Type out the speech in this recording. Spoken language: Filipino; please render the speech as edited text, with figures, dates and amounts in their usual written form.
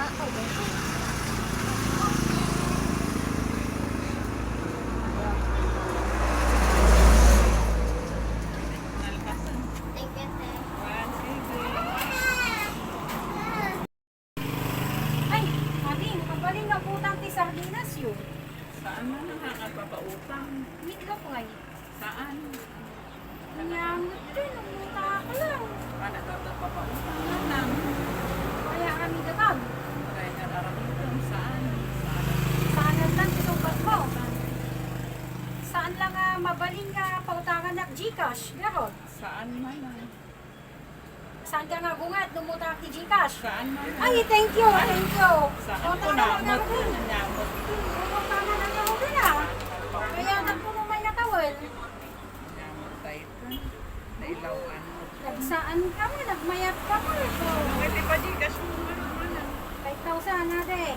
Ay, Mading, kabaling na putang ti sardinas yun. Saan na nakakapapautang? Meatloaf ngay. Saan? Nanyangot din, umuta ka lang. Nakakapapautang na lang. Kaya kami datag. Kaya nararamitan. Saan? Saan? Saan lang isukat mo? Saan lang mabaling nga pautangan na Gcash? Garod. Saan man lang? Saan ka nga gungat, numutak ti Gcash? Saan man lang? Ay, thank you, thank you. Saan ko na? Magkanyamot. Pautangan na ako din Kaya nagpo mo may nakawal. Nyamot tayo ka. Nailawan mo. Nagsaan ka mo, nagmayat ka mo. So, Pwede pa di kas mo man. 5,000 natin.